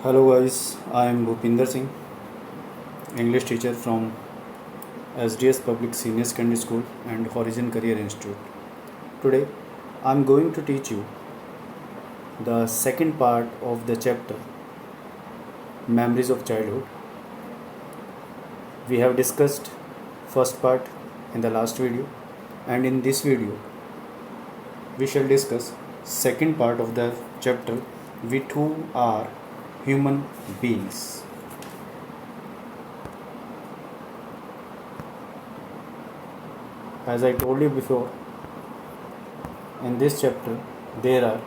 Hello guys, I am Bhupinder Singh, English teacher from SDS Public Senior Secondary School and Horizon Career Institute. Today I am going to teach you the second part of the chapter Memories of Childhood. We have discussed first part in the last video, and in this video we shall discuss second part of the chapter. We too are human beings. As I told you before, in this chapter there are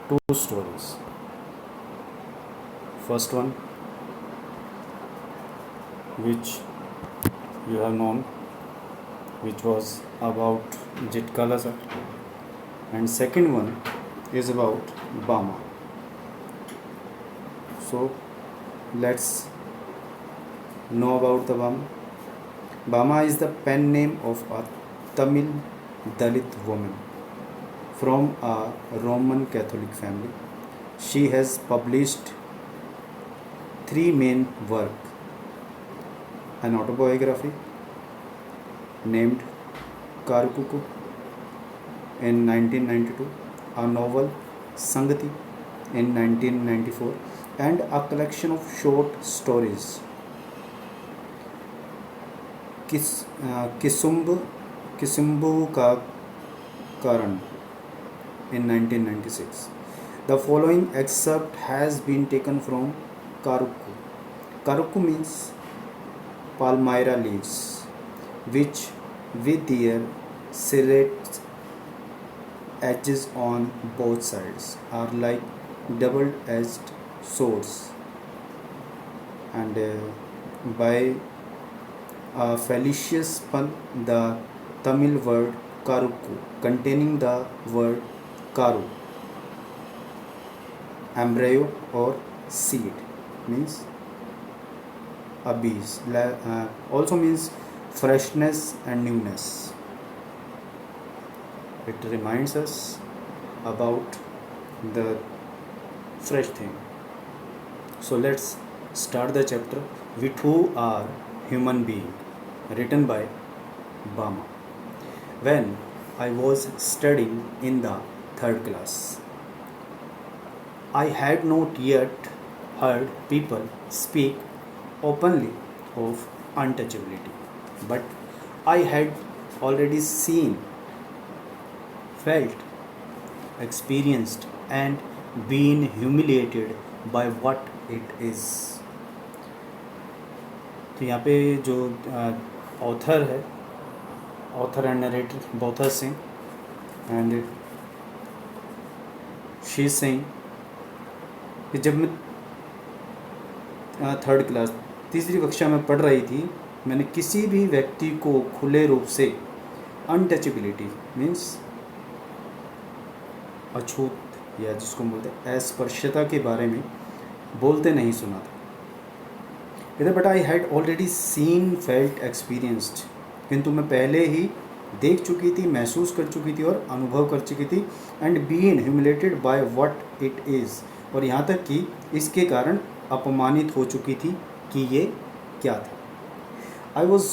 two stories. First one, which you have known, which was about Jitkala sir, and second one is about Bama. So let's know about the Bama. Bama is the pen name of a Tamil Dalit woman from a Roman Catholic family. She has published three main works: an autobiography named Karukuku in 1992, a novel Sangati in 1994, and a collection of short stories Kisumbu Ka Karan in 1996. The following excerpt has been taken from Karuku. Karuku means palmyra leaves, which with their serrate edges on both sides are like double-edged swords, and by a fallacious pun, the Tamil word Karukku containing the word Karu, embryo or seed, means a bees, also means freshness and newness. It reminds us about the fresh thing. So let's start the chapter. We too are human being, written by Bama. When I was studying in the third class, I had not yet heard people speak openly of untouchability, but I had already seen, felt, experienced, and been humiliated by what it is. तो यहाँ पे जो author है, author and narrator both are same, and she is saying कि जब मैं third class तीसरी कक्षा में पढ़ रही थी, मैंने किसी भी व्यक्ति को खुले रूप से अनटचेबिलिटी मीन्स अछूत या जिसको बोलते हैं अस्पर्शता के बारे में बोलते नहीं सुना था. इधर but I had already seen, felt, experienced, किंतु मैं पहले ही देख चुकी थी, महसूस कर चुकी थी और अनुभव कर चुकी थी. And been humiliated by what it is, और यहाँ तक कि इसके कारण अपमानित हो चुकी थी कि ये क्या था. I was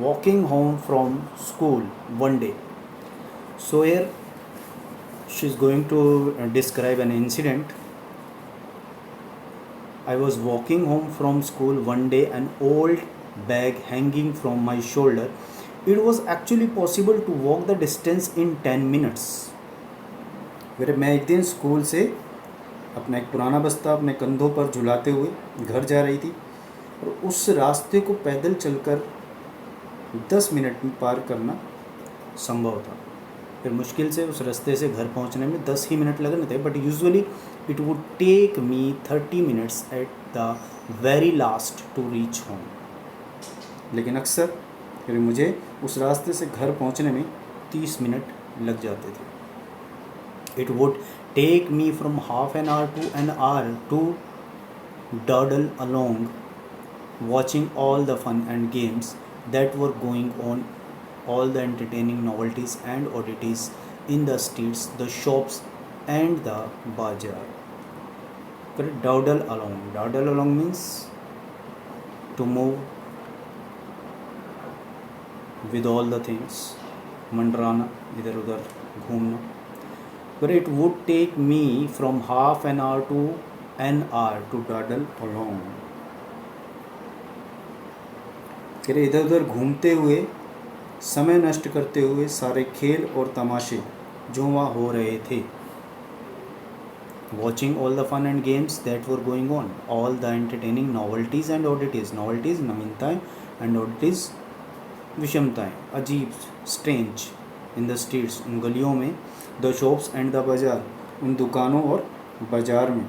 walking home from school one day. So here she is going to describe an incident. I was walking home from school one day, an old bag hanging from my shoulder. It was actually possible to walk the distance in 10 minutes. फिर मैं एक दिन school से अपना एक पुराना बस्ता अपने कंधों पर झुलाते हुए घर जा रही थी, और उस रास्ते को पैदल चलकर 10 मिनट में पार करना संभव था. फिर मुश्किल से उस रास्ते से घर पहुंचने में 10 ही मिनट लगने थे, but usually it would take me 30 minutes at the very last to reach home. लेकिन अक्सर फिर मुझे उस रास्ते से घर पहुंचने में 30 मिनट लग जाते थे. It would take me from half an hour to an hour to dawdle along, watching all the fun and games that were going on, all the entertaining novelties and oddities in the streets, the shops, and the bazaar. Correct. Dawdle along. Dawdle along means to move with all the things. मंडराना, इधर उधर घूमना. But it would take me from half an hour to an hour to dawdle along. करे इधर उधर घूमते हुए, समय नष्ट करते हुए सारे खेल और तमाशे जो वहाँ हो रहे थे. Watching all the fun and games that were going on, all the entertaining novelties and oddities. Novelties नवीनताएं and oddities विषमताएं, अजीब, strange in the streets, उन गलियों में. The shops and the बाजार, उन दुकानों और बाजार में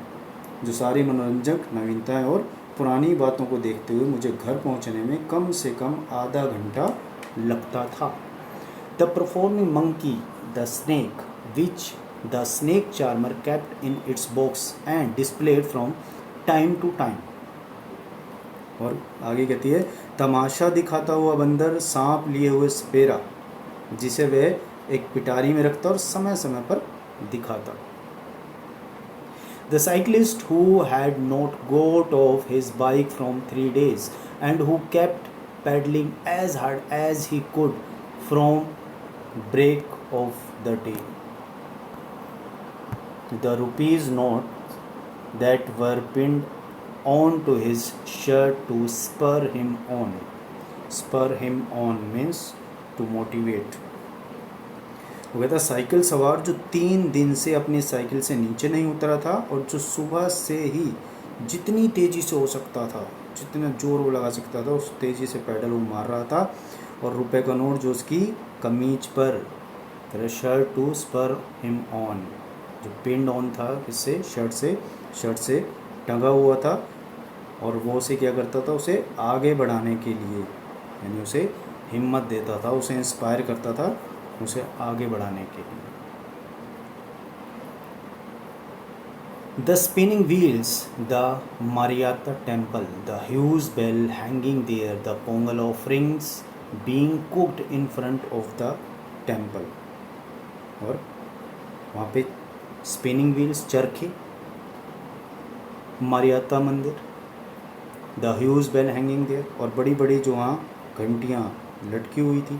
जो सारी मनोरंजक नवीनताएं और पुरानी बातों को देखते हुए मुझे घर पहुंचने में कम से कम आधा घंटा लगता था. The performing monkey, the snake, which the snake charmer kept in its box and displayed from time to time. और आगे कहती है, तमाशा दिखाता हुआ बंदर सांप लिए हुए सपेरा जिसे वह एक पिटारी में रखता और समय समय पर दिखाता. The cyclist who had not got off his bike from 3 days and who kept pedaling as hard as he could from break of the day. The rupees note that were pinned onto his shirt to spur him on. Spur him on means to motivate. वो कहता cycle सवार जो 3 दिन से अपनी cycle से नीचे नहीं उतरा था और जो सुबह से ही जितनी तेज़ी से हो सकता था, जितना जोर वो लगा सकता था उस तेज़ी से पैडल वो मार रहा था. और रुपए का नोट जो उसकी कमीज पर, shirt to spur him on, जो पिंड ऑन था किससे, शर्ट से टंगा हुआ था. और वो उसे क्या करता था, उसे आगे बढ़ाने के लिए, यानी उसे हिम्मत देता था, उसे इंस्पायर करता था, उसे आगे बढ़ाने के लिए. The spinning wheels, the Mariatta temple, the huge bell hanging there, the pongal offerings being cooked in front of the temple. और वहाँ पे स्पिनिंग व्हील्स, चरखे, मारियाता मंदिर, the huge bell hanging there, और बड़ी बड़ी जो वहाँ घंटियाँ लटकी हुई थी.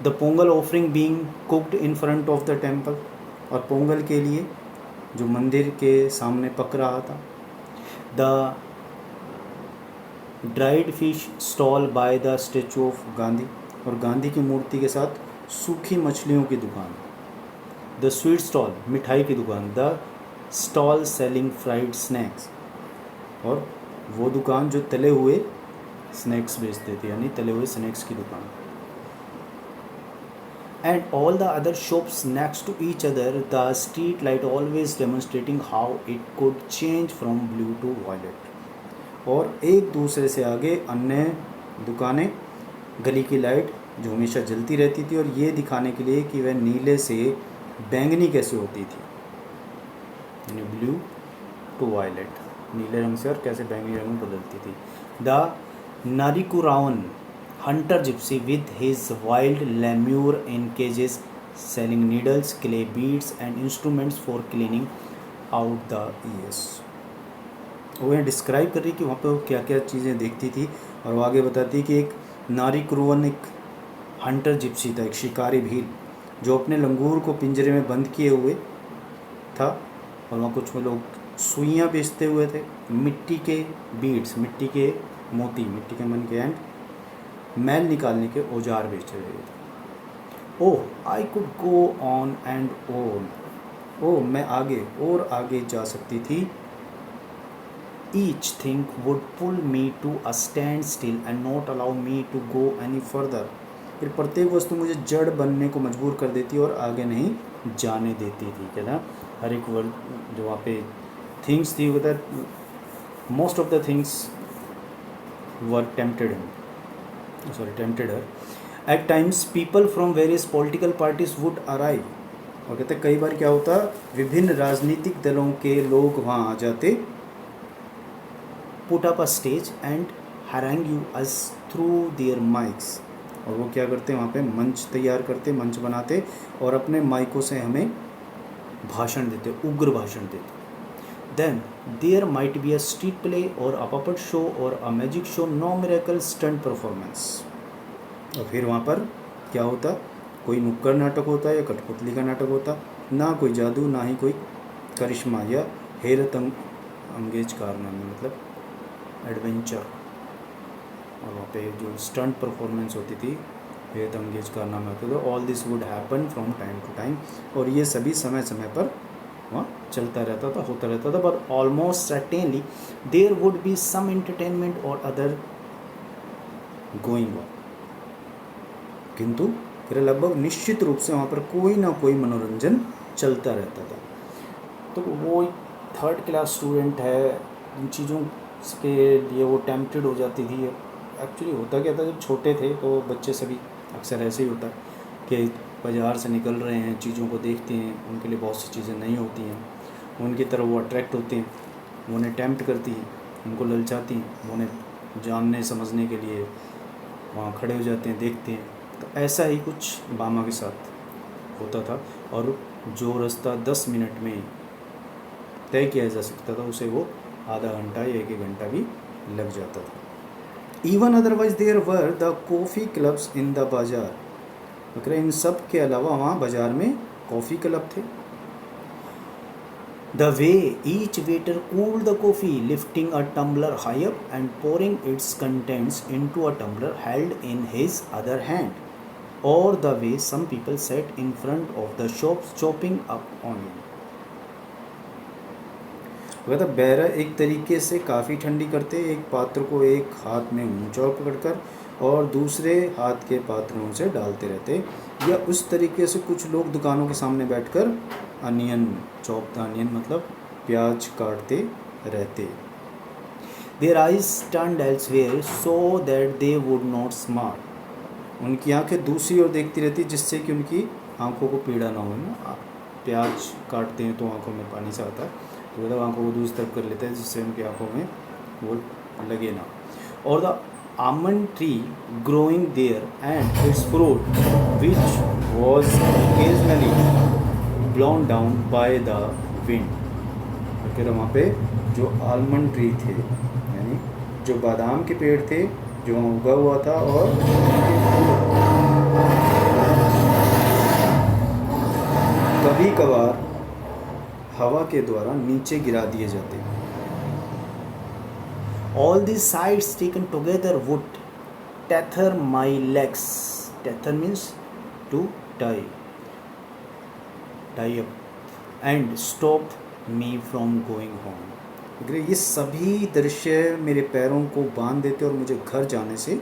The Pongal offering being cooked in front of the temple, और पोंगल के लिए जो मंदिर के सामने पक रहा था. The dried fish stall by the statue of Gandhi, और गांधी की मूर्ति के साथ सूखी मछलियों की दुकान. द स्वीट स्टॉल, मिठाई की दुकान. The stall selling fried snacks, और वो दुकान जो तले हुए स्नैक्स बेचते थे, यानी तले हुए स्नैक्स की दुकान. And all the other shops next to each other, the street light always demonstrating how it could change from blue to violet. और एक दूसरे से आगे अन्य दुकानें, गली की लाइट जो हमेशा जलती रहती थी, और ये दिखाने के लिए कि वह नीले से बैंगनी कैसे होती थी, यानी ब्लू टू वायलेट, नीले रंग से और कैसे बैंगनी रंग में बदलती थी. The Narikuravan hunter gypsy with his wild lemur in cages selling needles, clay beads and instruments for cleaning out the ears. वो ये डिस्क्राइब कर रही कि वहाँ पे वो क्या क्या चीज़ें देखती थी, और वो आगे बताती कि एक नारिकुरुवन एक हंटर जिप्सी था, एक शिकारी भील जो अपने लंगूर को पिंजरे में बंद किए हुए था, और वहाँ कुछ लोग सुइयाँ बेचते हुए थे, मिट्टी के बीड्स, मिट्टी के मोती, मिट्टी के मन के, एंड मैल निकालने के औजार बेच रहे थे. Oh I could go on and on, oh मैं आगे और आगे जा सकती थी. Each thing would pull me to a standstill and not allow me to go any further. फिर प्रत्येक वस्तु मुझे जड़ बनने को मजबूर कर देती और आगे नहीं जाने देती थी. क्या ना, हर एक वर्ड जो वहाँ पे थिंग्स थी, that most of the things were tempted her. At times people from various political parties would arrive. और कहते कई बार क्या होता, विभिन्न राजनीतिक दलों के लोग वहाँ आ जाते. Put up a stage and harangue us through their mics. और वो क्या करते, वहाँ पे मंच तैयार करते, मंच बनाते और अपने माइकों से हमें भाषण देते, उग्र भाषण देते. Then there might be a street play or a puppet show or a magic show, no miracle stunt performance. और फिर वहाँ पर क्या होता, कोई नुक्कड़ नाटक होता या कठपुतली का नाटक होता, ना कोई जादू ना ही कोई करिश्मा या हैरत अंगेज कारनामे, मतलब एडवेंचर। और वहाँ पे जो स्टंट परफॉर्मेंस होती थी, हैरत अंगेज कारनामे होते थे, all this would happen from time to time, और ये सभी समय समय पर वहाँ चलता रहता था, होता रहता था। But almost certainly there would be some entertainment or other going on, किंतु फिर लगभग निश्चित रूप से वहाँ पर कोई ना कोई मनोरंजन चलता रहता था। तो वो 3rd क्लास स्टूडेंट है, इन चीज़ों के लिए वो टेम्प्टेड हो जाती थी। एक्चुअली होता क्या था, जब छोटे थे तो बच्चे सभी अक्सर ऐसे ही होता है कि बाज़ार से निकल रहे हैं, चीज़ों को देखते हैं, उनके लिए बहुत सी चीज़ें नहीं होती हैं, उनकी तरफ वो अट्रैक्ट होते हैं, वो उन्हें टेम्प्ट करती हैं, उनको ललचाती हैं, वो उन्हें जानने समझने के लिए वहाँ खड़े हो जाते हैं, देखते हैं। तो ऐसा ही कुछ बामा के साथ होता था, और जो रास्ता 10 मिनट में तय किया जा सकता था उसे वो आधा घंटा या 1 घंटा भी लग जाता था। Even otherwise there were the coffee clubs in the bazaar, अगर इन सब के अलावा वहाँ बाज़ार में कॉफ़ी क्लब थे। The way each waiter cooled the coffee, lifting a tumbler high up and pouring its contents into a tumbler held in his other hand, or the way some people sat in front of the shops chopping up onion. वह बैरा एक तरीके से काफ़ी ठंडी करते, एक पात्र को एक हाथ में ऊंचा पकड़कर और दूसरे हाथ के पात्रों से डालते रहते, या उस तरीके से कुछ लोग दुकानों के सामने बैठकर अनियन चॉप, अनियन मतलब प्याज काटते रहते। Their eyes turned elsewhere so that they would not smart, उनकी आंखें दूसरी ओर देखती रहती जिससे कि उनकी आंखों को पीड़ा ना हो ना। प्याज काटते हैं तो आंखों में पानी सा आता है, तो मतलब आंखों को दूसरी तरफ कर लेते हैं जिससे उनकी आंखों में वो लगे ना। और the almond tree growing there and its fruit which was occasionally blown down by the wind, फिर वहाँ पे जो आलमंड ट्री थे, यानी जो बादाम के पेड़ थे जो वहाँ उगा हुआ था, और कभी कभार हवा के द्वारा नीचे गिरा दिए जाते। All these sides taken together would tether my legs. Tether means to tie up and stop me from going home. ये सभी दृश्य मेरे पैरों को बांध देते और मुझे घर जाने से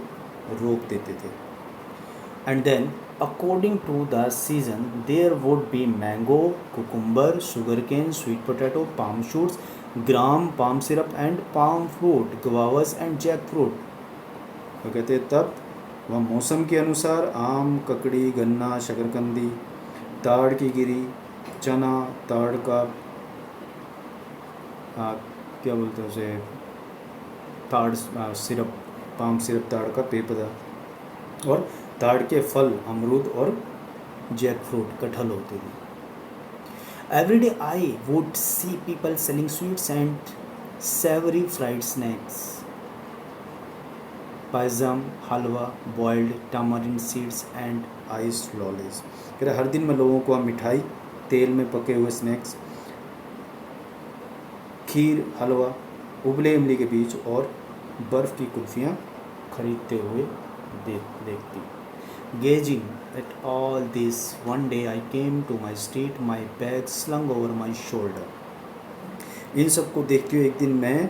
रोक देते थे। And then, according to the season, there would be mango, cucumber, sugarcane, sweet potato, palm shoots, gram, palm syrup and palm fruit, guavas and jackfruit. तो कहते तब वह मौसम के अनुसार आम, ककड़ी, गन्ना, शकरकंदी, ताड़ की गिरी, चना, ताड़ का क्या बोलते हैं उसे, ताड़ सिरप, पाम सिरप, ताड़ का पेय पदार्थ, और ताड़ के फल अमरूद और जैक फ्रूट कटहल होते थे। Every day I would see people selling sweets and savory fried snacks, पायजाम, halwa, boiled tamarind seeds and iced lollies। फिर हर दिन मैं लोगों को मिठाई, तेल में पके हुए स्नैक्स, खीर, हलवा, उबले इमली के बीज और बर्फ़ की कुल्फियाँ खरीदते हुए देखती। Gazing at all this, one day I came to my street, my bag slung over my shoulder. इन सब को देखते हुए एक दिन मैं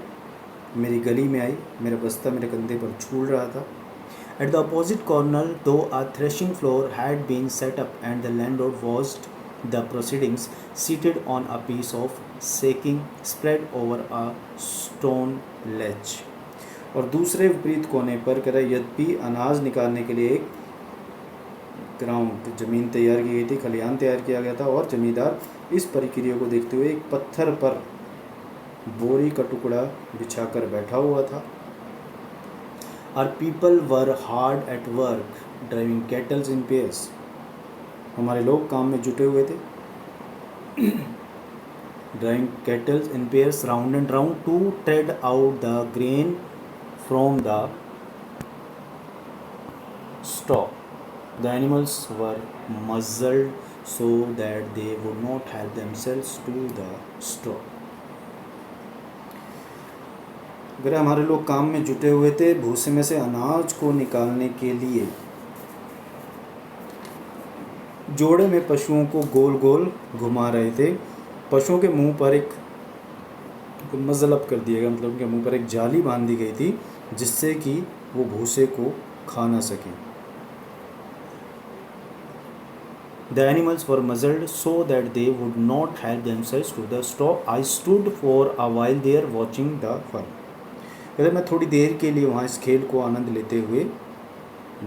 मेरी गली में आई, मेरा बस्ता मेरे कंधे पर झूल रहा था। At the opposite corner, though a threshing floor had been set up and the landlord watched the proceedings, seated on a piece of sacking spread over a stone ledge. और दूसरे विपरीत कोने पर यद्यपि अनाज निकालने के लिए एक ग्राउंड, ज़मीन तैयार की गई थी, खलिहान तैयार किया गया था, और जमींदार इस प्रक्रिया को देखते हुए एक पत्थर पर बोरी का टुकड़ा बिछाकर बैठा हुआ था। Our people were hard at work driving cattle in pairs. हमारे लोग काम में जुटे हुए थे drawing kettles in pairs round and round to tread out the grain from the straw. The animals were muzzled so that they would not help themselves to the straw. अगर हमारे लोग काम में जुटे हुए थे भूसे में से अनाज को निकालने के लिए। जोड़े में पशुओं को गोल गोल घुमा रहे थे। पशुओं के मुंह पर एक मज़ल अप कर दिया गया, मतलब उनके मुंह पर एक जाली बांध दी गई थी जिससे कि वो भूसे को खा ना सकें। The animals were muzzled so that they would not help themselves to the straw. I stood for a while there watching the fun. कहते मैं थोड़ी देर के लिए वहाँ इस खेल को आनंद लेते हुए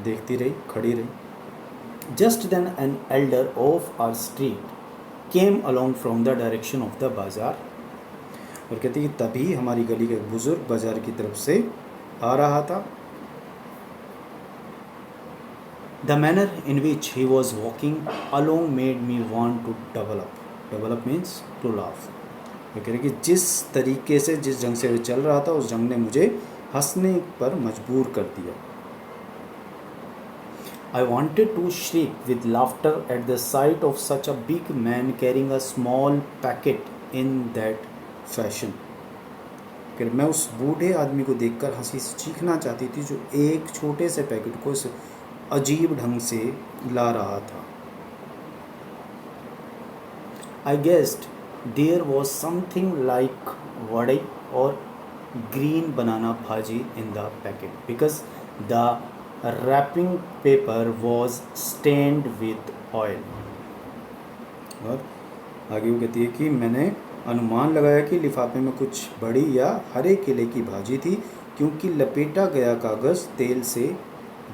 देखती रही, खड़ी रही। Just then an elder of our street came along from the direction of the bazaar. और कहती कि तभी हमारी गली का एक बुजुर्ग बाजार की तरफ से आ रहा था। The manner in which he was walking along made me want to double up. Double up means to laugh. वो कह रहे कि जिस तरीके से जिस ढंग से वो चल रहा था उस ढंग ने मुझे हंसने पर मजबूर कर दिया। I wanted to shriek with laughter at the sight of such a big man carrying a small packet in that fashion. फिर मैं उस बूढ़े आदमी को देखकर हंसी चीखना चाहती थी जो एक छोटे से पैकेट को इस अजीब ढंग से ला रहा था। I guessed there was something like vadai or green banana bhaji in the packet because the wrapping paper was stained with oil. और आगे वो कहती है कि मैंने अनुमान लगाया कि लिफाफे में कुछ बड़ी या हरे केले की भाजी थी क्योंकि लपेटा गया कागज़ तेल से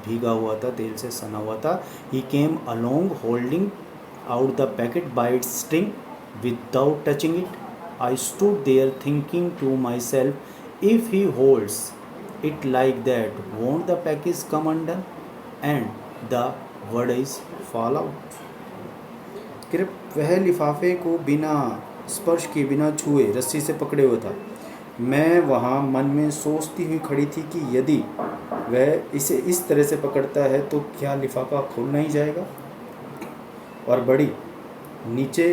भीगा हुआ था, तेल से सना हुआ था। He came along holding out the packet by its string without touching it. I stood there thinking to myself, if he holds it like that, won't the package come undone and the vadais fall out? वह लिफाफे को बिना स्पर्श किए बिना छुए रस्सी से पकड़े हुआ था। मैं वहाँ मन में सोचती हुई खड़ी थी कि यदि वह इसे इस तरह से पकड़ता है तो क्या लिफाफा खुल नहीं जाएगा और बड़ी नीचे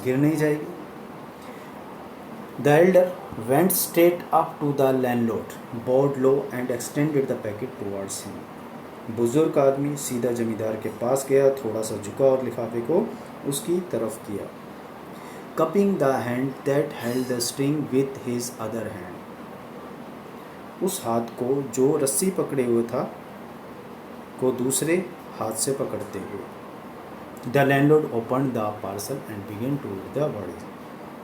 गिर नहीं जाएगी। The elder went straight up to the landlord, bowed low and extended the packet towards him. बुजुर्ग आदमी सीधा जमींदार के पास गया, थोड़ा सा झुका और लिफाफे को उसकी तरफ किया। Cupping the hand that held the string with his other hand. उस हाथ को जो रस्सी पकड़े हुए था को दूसरे हाथ से पकड़ते हुए। The landlord opened the parcel and began to eat the vadi.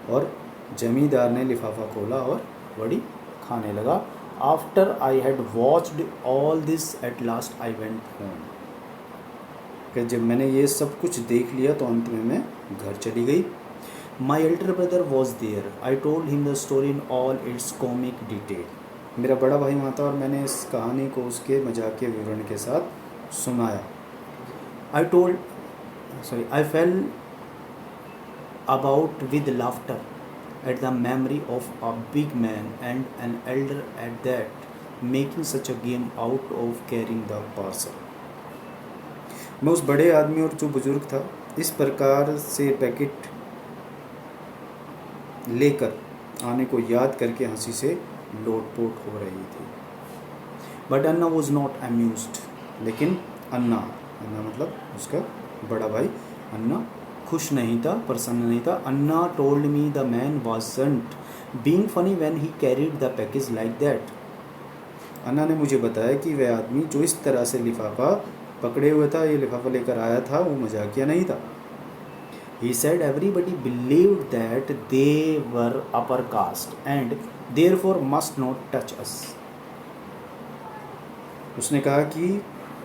और जमींदार ने लिफाफा खोला और वड़ी खाने लगा। After I had watched all this, at last I went home. कि जब मैंने ये सब कुछ देख लिया तो अंत में मैं घर चली गई। My elder brother was there. I told him the story in all its comic detail. मेरा बड़ा भाई वहाँ था और मैंने इस कहानी को उसके मजाकिया विवरण के साथ सुनाया। I fell about with laughter at the memory of a big man and an elder at that, making such a game out of carrying the parcel. मैं उस बड़े आदमी और जो बुजुर्ग था इस प्रकार से पैकेट लेकर आने को याद करके हंसी से लोटपोट हो रही थी। But Anna was not amused, लेकिन अन्ना मतलब उसका बड़ा भाई अन्ना खुश नहीं था, प्रसन्न नहीं था। Anna told me the man wasn't being funny when he carried the package like that. Anna ने मुझे बताया कि वह आदमी जो इस तरह से लिफाफा पकड़े हुए था, ये लिफाफा लेकर आया था, वो मजाकिया नहीं था। He said everybody believed that they were upper caste and therefore must not touch us. उसने कहा कि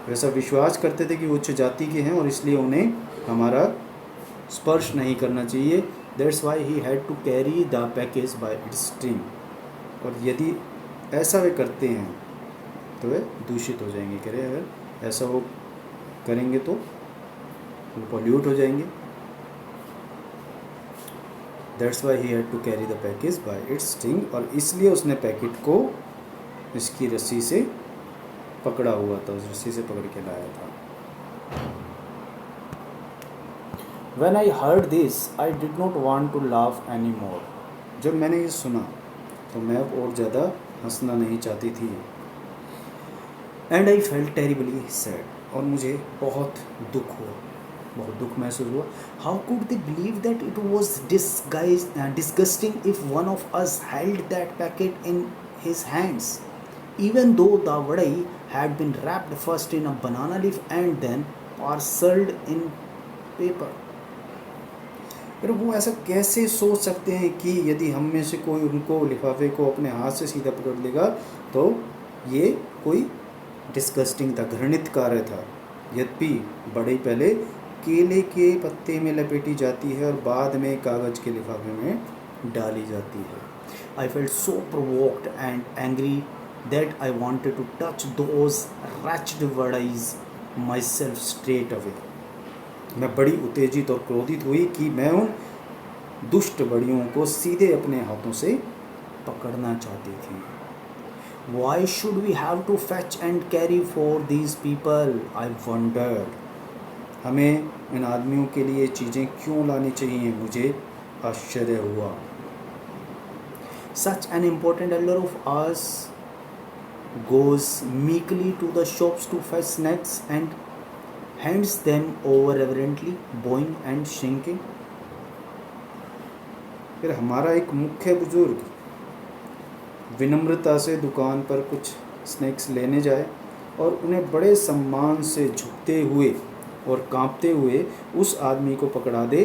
वैसा विश्वास करते थे कि वो उच्च जाति के हैं और इसलिए उन्हें हमारा स्पर्श नहीं करना चाहिए। That's why he had to carry the package by its string. और यदि ऐसा वे करते हैं तो वे दूषित हो जाएंगे। कह रहे अगर ऐसा वो करेंगे तो वो पॉल्यूट हो जाएंगे। That's why he had to carry the package by its string, और इसलिए उसने पैकेट को इसकी रस्सी से पकड़ा हुआ था, उस रस्सी से पकड़ के लाया था. When I heard this, I did not want to laugh anymore. जब मैंने ये सुना तो मैं अब और ज़्यादा हंसना नहीं चाहती थी. And I felt terribly sad. और मुझे बहुत दुख हुआ, बहुत दुख महसूस हुआ. How could they believe that it was disgusting if one of us held that packet in his hands, even though the vadai had been wrapped first in a banana leaf and then parceled in paper. फिर वो ऐसा कैसे सोच सकते हैं कि यदि हम में से कोई उनको लिफाफे को अपने हाथ से सीधा पकड़ लेगा तो ये कोई डिस्गस्टिंग था, घृणित कार्य था. यद्यपि बड़ी पहले केले के पत्ते में लपेटी जाती है और बाद में कागज़ के लिफाफे में डाली जाती है. I felt so provoked and angry that I wanted to touch those wretched vadais myself straight away. मैं बड़ी उत्तेजित और क्रोधित हुई कि मैं उन दुष्ट बड़ियों को सीधे अपने हाथों से पकड़ना चाहती थी. Why should we have to fetch and carry for these people? I wondered. हमें इन आदमियों के लिए चीज़ें क्यों लानी चाहिए, मुझे आश्चर्य हुआ. Such an important elder of ours goes meekly to the shops to fetch snacks and hands them over reverently, bowing and shrinking. फिर हमारा एक मुख्य बुजुर्ग विनम्रता से दुकान पर कुछ स्नैक्स लेने जाए और उन्हें बड़े सम्मान से झुकते हुए और कांपते हुए उस आदमी को पकड़ा दे.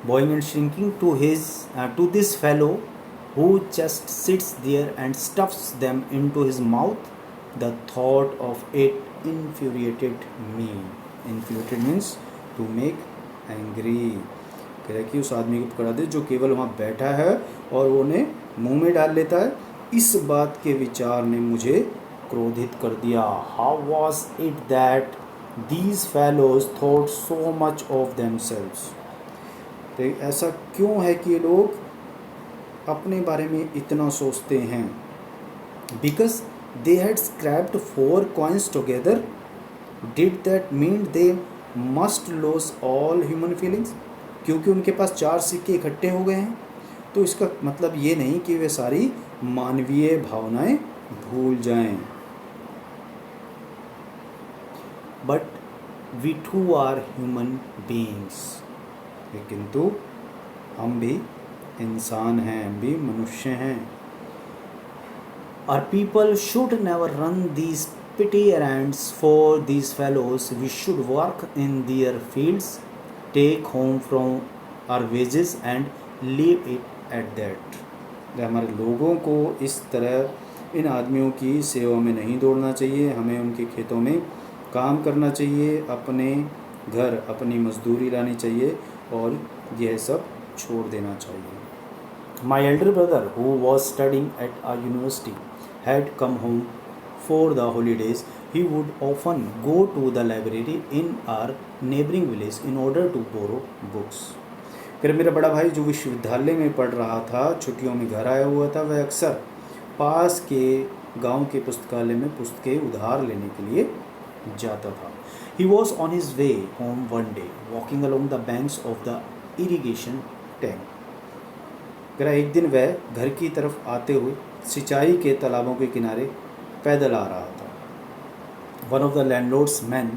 Bowing and shrinking to this fellow who just sits there and stuffs them into his mouth. The thought of it infuriated me. Infuriated means to make angry. कह रहा है कि उस आदमी को पकड़ा दे जो केवल वहाँ बैठा है और वो उन्हें मुंह में डाल लेता है. इस बात के विचार ने मुझे क्रोधित कर दिया. How was it that these fellows thought so much of themselves? तो ऐसा क्यों है कि लोग अपने बारे में इतना सोचते हैं? Because they had scraped 4 coins together. Did that mean they must lose all human feelings? क्योंकि उनके पास 4 सिक्के इकट्ठे हो गए हैं तो इसका मतलब ये नहीं कि वे सारी मानवीय भावनाएं भूल जाएं. But we too are human beings. किंतु हम भी इंसान हैं, हम भी मनुष्य हैं. Our people should never run these petty errands for these fellows. We should work in their fields, take home from our wages and leave it at that. हमारे लोगों को इस तरह इन आदमियों की सेवा में नहीं दौड़ना चाहिए. हमें उनके खेतों में काम करना चाहिए, अपने घर अपनी मजदूरी लानी चाहिए और यह सब छोड़ देना चाहिए. My elder brother, who was studying at a university, had come home for the holidays. He would often go to the library in our neighboring village in order to borrow books. फिर मेरा बड़ा भाई जो विश्वविद्यालय में पढ़ रहा था, छुट्टियों में घर आया हुआ था. वह अक्सर पास के गांव के पुस्तकालय में पुस्तकें उधार लेने के लिए जाता था. He was on his way home one day, walking along the banks of the irrigation tank. एक दिन वह घर की तरफ आते हुए सिंचाई के तालाबों के किनारे पैदल आ रहा था. One of the landlord's men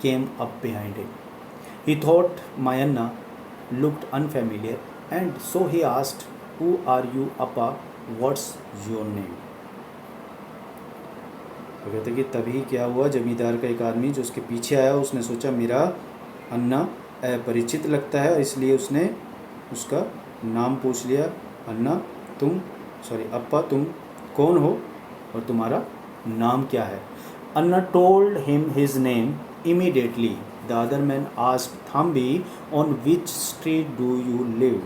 came up behind him. He thought my Anna looked unfamiliar and so he asked, "Who are you, Appa? What's your name?" तो कहते कि तभी क्या हुआ, जमींदार का एक आदमी जो उसके पीछे आया उसने सोचा मेरा अन्ना अपरिचित लगता है, इसलिए उसने उसका नाम पूछ लिया. अन्ना अप्पा तुम कौन हो और तुम्हारा नाम क्या है? Anna told him his name immediately. The other man asked, "Thambi, on which street do you live?"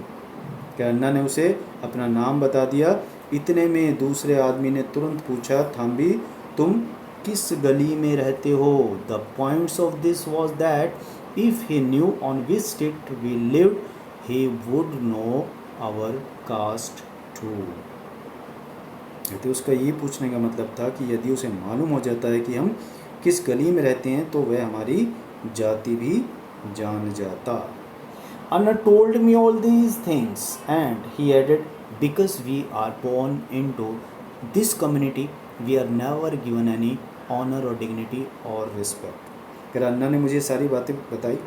क्या अन्ना ने उसे अपना नाम बता दिया. इतने में दूसरे आदमी ने तुरंत पूछा, "थाम्बी, तुम किस गली में रहते हो?" The points of this was that If he knew on which state we lived, he would know our caste too. तो उसका ये पूछने का मतलब था कि यदि उसे मालूम हो जाता है कि हम किस गली में रहते हैं तो वह हमारी जाति भी जान जाता. Anna told me all these things and he added, because we are born into this community, we are never given any honor or dignity or respect. फिर अन्ना ने मुझे सारी बातें बताई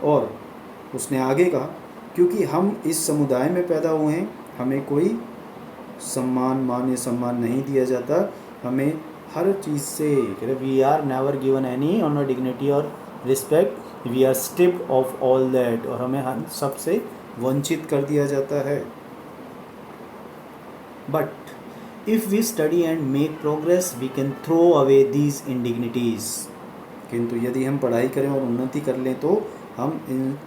और उसने आगे कहा, क्योंकि हम इस समुदाय में पैदा हुए हैं, हमें कोई मान या सम्मान नहीं दिया जाता. हमें हर चीज़ से we are never given any honour dignity और respect. We are stripped of all that. और हमें हर सबसे वंचित कर दिया जाता है. But if we study and make progress we can throw away these indignities. किंतु यदि हम पढ़ाई करें और उन्नति कर लें तो हम इन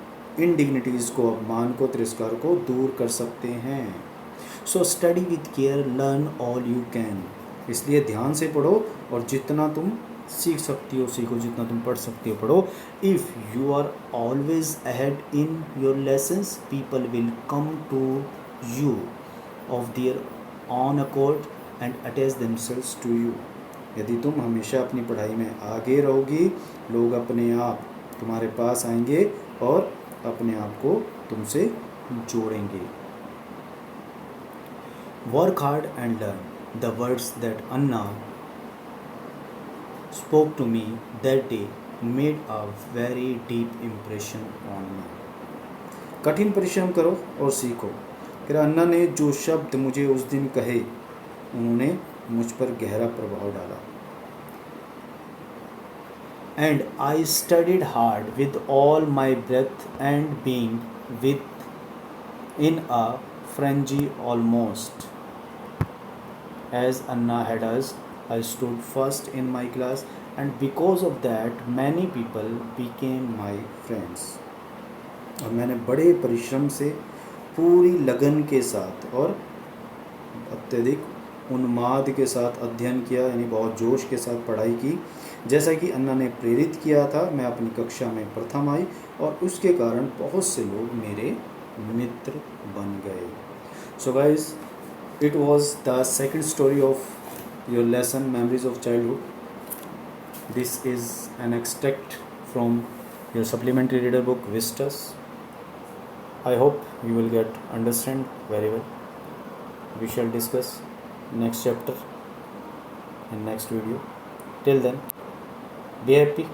इनडिग्निटीज़ को, अपमान को, तिरस्कार को दूर कर सकते हैं. So study with care, learn all you can. इसलिए ध्यान से पढ़ो और जितना तुम सीख सकती हो सीखो, जितना तुम पढ़ सकती हो पढ़ो. If you are always ahead in your lessons, people will come to you of their own accord and attach themselves to you. यदि तुम हमेशा अपनी पढ़ाई में आगे रहोगी, लोग अपने आप तुम्हारे पास आएंगे और अपने आप को तुमसे जोड़ेंगे. Work hard and learn. The words that Anna spoke to me that day made a very deep impression on me. कठिन परिश्रम करो और सीखो. फिर अन्ना ने जो शब्द मुझे उस दिन कहे उन्होंने मुझ पर गहरा प्रभाव डाला. And I studied hard with all my breath and being in a frenzy almost. As Anna had asked, I stood first in my class and because of that many people became my friends. और मैंने बड़े परिश्रम से, पूरी लगन के साथ और अत्यधिक उन्माद के साथ अध्ययन किया, यानी बहुत जोश के साथ पढ़ाई की. जैसा कि अन्ना ने प्रेरित किया था, मैं अपनी कक्षा में प्रथम आई और उसके कारण बहुत से लोग मेरे मित्र बन गए. So guys, it was the second story of your lesson Memories of Childhood. This is an extract from your supplementary reader book Vistas. I hope you will get understand very well. We shall discuss next chapter in next video. Till then, be happy.